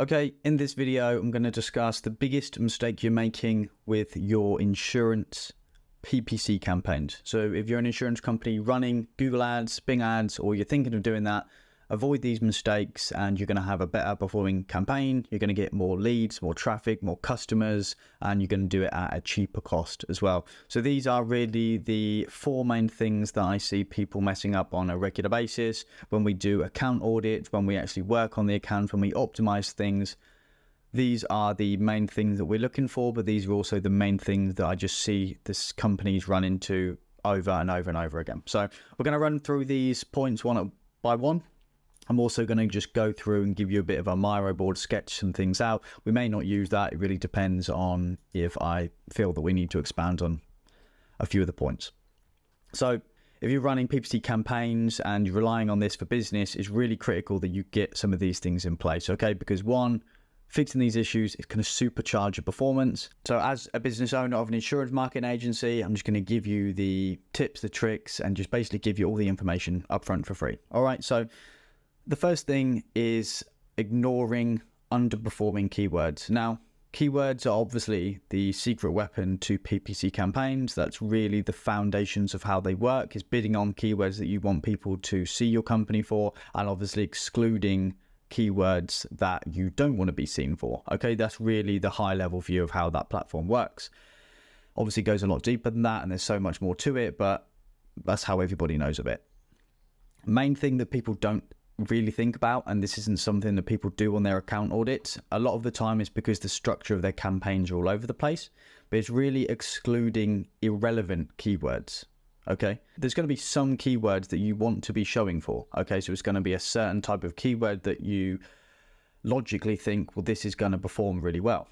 Okay, in this video, I'm going to discuss the biggest mistake you're making with your insurance PPC campaigns. So if you're an insurance company running Google ads, Bing ads, or you're thinking of doing that, avoid these mistakes and you're going to have a better performing campaign. You're going to get more leads, more traffic, more customers, and you're going to do it at a cheaper cost as well. So these are really the four main things that I see people messing up on a regular basis when we do account audits, when we actually work on the account, when we optimize things. These are the main things that we're looking for, but these are also the main things that I just see this companies run into over and over and over again. So we're going to run through these points one by one. I'm also going to just go through and give you a bit of a Miro board, sketch some things out. We may not use that. It really depends on if I feel that we need to expand on a few of the points. So if you're running PPC campaigns and you're relying on this for business, it's really critical that you get some of these things in place, okay? Because one, fixing these issues is going to supercharge your performance. So as a business owner of an insurance marketing agency, I'm just going to give you the tips, the tricks, and just basically give you all the information upfront for free. All right, so the first thing is ignoring underperforming keywords. Now, keywords are obviously the secret weapon to PPC campaigns. That's really the foundations of how they work, is bidding on keywords that you want people to see your company for, and obviously excluding keywords that you don't want to be seen for. Okay, that's really the high level view of how that platform works. Obviously it goes a lot deeper than that and there's so much more to it, but that's how everybody knows of it. Main thing that people don't really think about, and this isn't something that people do on their account audits, a lot of the time is because the structure of their campaigns are all over the place, but it's really excluding irrelevant keywords. Okay, there's going to be some keywords that you want to be showing for. Okay, so it's going to be a certain type of keyword that you logically think, well, this is going to perform really well.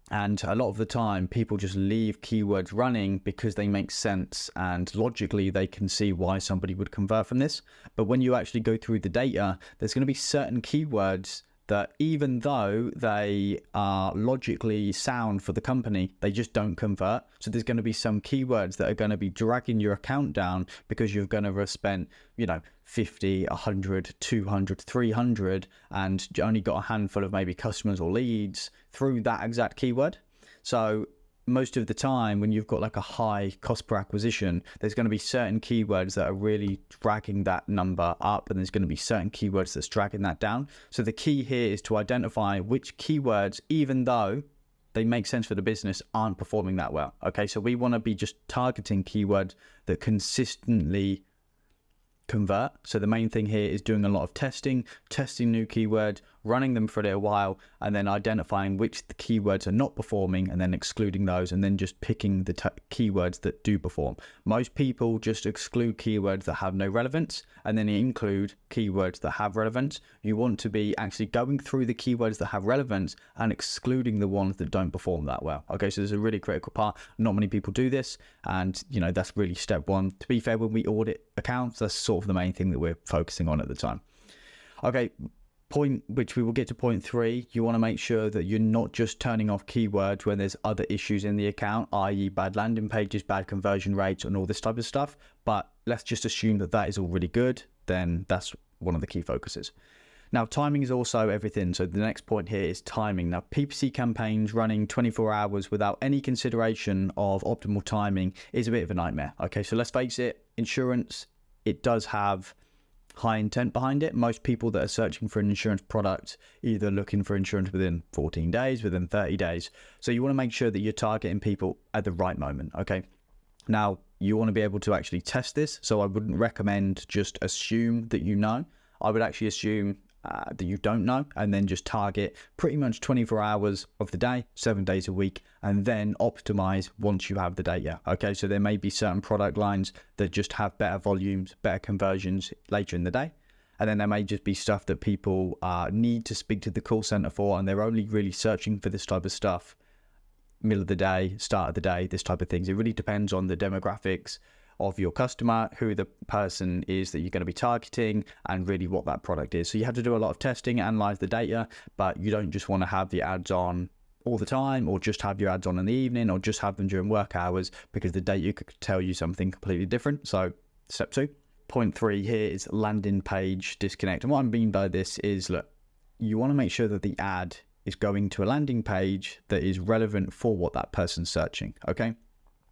And a lot of the time, people just leave keywords running because they make sense and logically they can see why somebody would convert from this. But when you actually go through the data, there's going to be certain keywords that even though they are logically sound for the company, they just don't convert. So there's going to be some keywords that are going to be dragging your account down because you're going to have spent, 50, 100, 200, 300, and you only got a handful of maybe customers or leads through that exact keyword. So most of the time when you've got like a high cost per acquisition, there's going to be certain keywords that are really dragging that number up, and there's going to be certain keywords that's dragging that down. So the key here is to identify which keywords, even though they make sense for the business, aren't performing that well. Okay, so we want to be just targeting keywords that consistently convert. So the main thing here is doing a lot of testing new keywords, running them for a little while, and then identifying which the keywords are not performing and then excluding those, and then just picking the keywords that do perform. Most people just exclude keywords that have no relevance and then include keywords that have relevance. You want to be actually going through the keywords that have relevance and excluding the ones that don't perform that well. Okay, so there's a really critical part. Not many people do this, and that's really step one. To be fair, when we audit accounts, that's sort of the main thing that we're focusing on at the time. Okay, point which we will get to point 3, you want to make sure that you're not just turning off keywords when there's other issues in the account, i.e. bad landing pages, bad conversion rates, and all this type of stuff. But let's just assume that that is all really good. Then that's one of the key focuses. Now, timing is also everything. So the next point here is timing. Now, PPC campaigns running 24 hours without any consideration of optimal timing is a bit of a nightmare. Okay, so let's face it, insurance, it does have high intent behind it. Most people that are searching for an insurance product either looking for insurance within 14 days, within 30 days. So you want to make sure that you're targeting people at the right moment. Okay. Now you want to be able to actually test this. So I wouldn't recommend just assume that you know. I would actually assume that you don't know, and then just target pretty much 24 hours of the day, 7 days a week, and then optimize once you have the data. Okay, so there may be certain product lines that just have better volumes, better conversions later in the day, and then there may just be stuff that people need to speak to the call center for, and they're only really searching for this type of stuff middle of the day, start of the day, this type of things. It really depends on the demographics of your customer, who the person is that you're going to be targeting, and really what that product is. So you have to do a lot of testing, analyze the data, but you don't just want to have the ads on all the time, or just have your ads on in the evening, or just have them during work hours, because the data could tell you something completely different. So step 2. Point 3 here is landing page disconnect. And what I mean by this is, look, you want to make sure that the ad is going to a landing page that is relevant for what that person's searching, okay?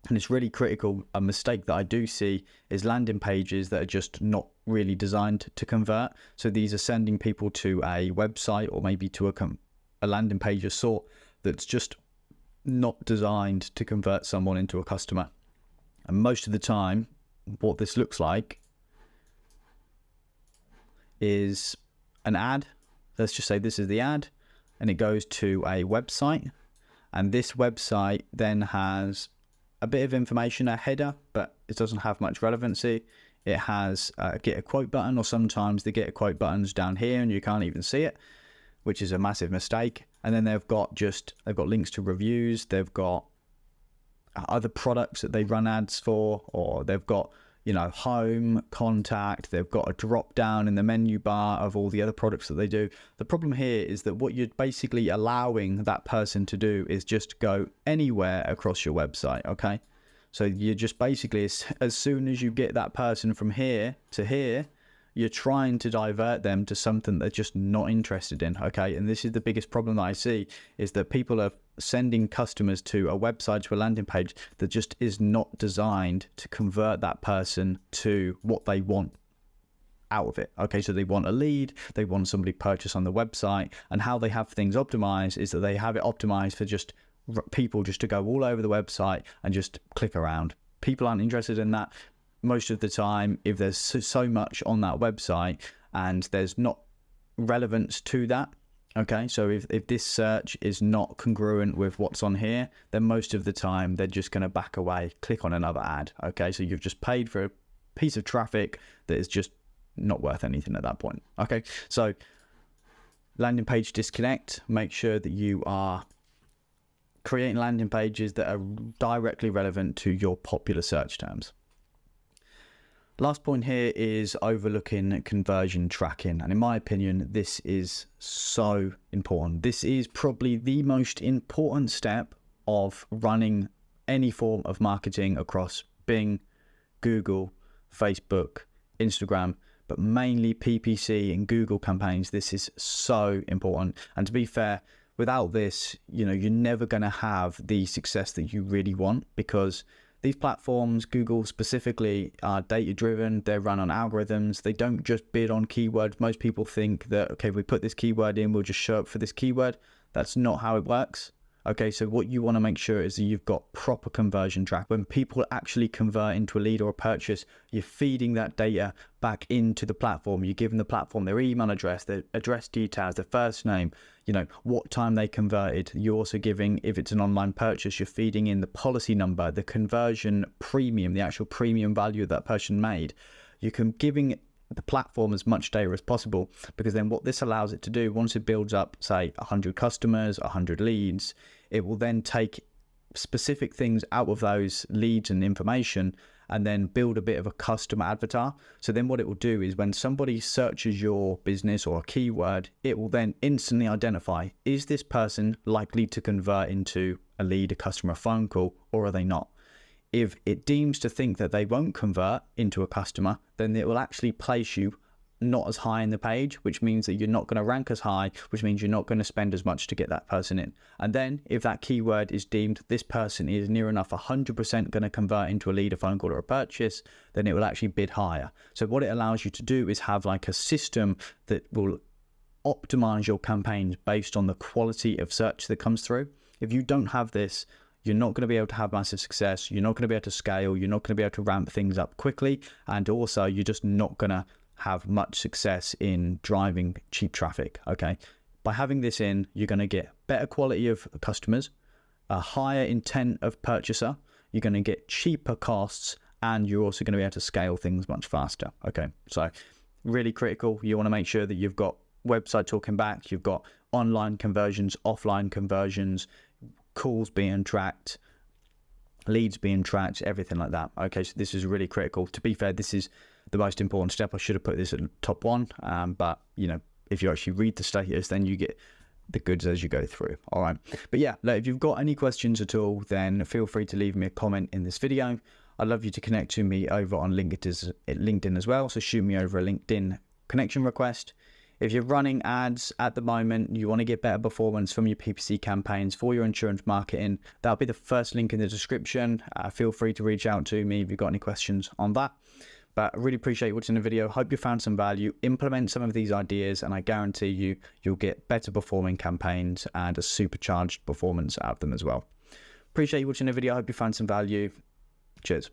And it's really critical. A mistake that I do see is landing pages that are just not really designed to convert. So these are sending people to a website or maybe to a landing page of sort that's just not designed to convert someone into a customer. And most of the time, what this looks like is an ad. Let's just say this is the ad, and it goes to a website. And this website then has a bit of information, a header, but it doesn't have much relevancy. It has a get a quote button, or sometimes the get a quote button's down here and you can't even see it, which is a massive mistake. And then they've got links to reviews, they've got other products that they run ads for, or they've got, you know, home, contact, they've got a drop down in the menu bar of all the other products that they do. The problem here is that what you're basically allowing that person to do is just go anywhere across your website, okay? So you're just basically, as soon as you get that person from here to here, you're trying to divert them to something they're just not interested in, okay? And this is the biggest problem that I see, is that people are sending customers to a website, to a landing page that just is not designed to convert that person to what they want out of it, okay? So they want a lead, they want somebody to purchase on the website, and how they have things optimized is that they have it optimized for just people just to go all over the website and just click around. People aren't interested in that. Most of the time, if there's so much on that website and there's not relevance to that, okay, so if this search is not congruent with what's on here, then most of the time they're just going to back away, click on another ad, okay? So you've just paid for a piece of traffic that is just not worth anything at that point, okay? So landing page disconnect, make sure that you are creating landing pages that are directly relevant to your popular search terms. Last point here is overlooking conversion tracking. And in my opinion, this is so important. This is probably the most important step of running any form of marketing across Bing, Google, Facebook, Instagram, but mainly PPC and Google campaigns. This is so important. And to be fair, without this, you know, you're never going to have the success that you really want, because these platforms, Google specifically, are data-driven. They're run on algorithms. They don't just bid on keywords. Most people think that, okay, if we put this keyword in, we'll just show up for this keyword. That's not how it works. Okay, so what you want to make sure is that you've got proper conversion track. When people actually convert into a lead or a purchase, you're feeding that data back into the platform. You're giving the platform their email address, their address details, their first name, you know, what time they converted. You're also giving, if it's an online purchase, you're feeding in the policy number, the conversion premium, the actual premium value that person made. You can giving the platform as much data as possible, because then what this allows it to do, once it builds up, say 100 customers, 100 leads, it will then take specific things out of those leads and information and then build a bit of a custom avatar. So then what it will do is when somebody searches your business or a keyword, it will then instantly identify, is this person likely to convert into a lead, a customer, a phone call, or are they not? If it deems to think that they won't convert into a customer, then it will actually place you not as high in the page, which means that you're not going to rank as high, which means you're not going to spend as much to get that person in. And then if that keyword is deemed this person is near enough 100% going to convert into a lead, a phone call, or a purchase, then it will actually bid higher. So what it allows you to do is have like a system that will optimize your campaigns based on the quality of search that comes through. If you don't have this, you're not going to be able to have massive success. You're not going to be able to scale. You're not going to be able to ramp things up quickly. And also, you're just not going to have much success in driving cheap traffic, okay? By having this in, you're going to get better quality of customers, a higher intent of purchaser, you're going to get cheaper costs, and you're also going to be able to scale things much faster, okay? So really critical. You want to make sure that you've got website talking back, you've got online conversions, offline conversions, calls being tracked, leads being tracked, everything like that. Okay, so this is really critical. To be fair, this is the most important step. I should have put this at top one, but you know, if you actually read the status, then you get the goods as you go through. All right, but yeah, look, if you've got any questions at all, then feel free to leave me a comment in this video. I'd love you to connect to me over on LinkedIn as well, so shoot me over a LinkedIn connection request. If you're running ads at the moment, you want to get better performance from your PPC campaigns for your insurance marketing, that'll be the first link in the description. Feel free to reach out to me if you've got any questions on that. But I really appreciate you watching the video. Hope you found some value. Implement some of these ideas and I guarantee you'll get better performing campaigns and a supercharged performance out of them as well. Appreciate you watching the video. I hope you found some value. Cheers.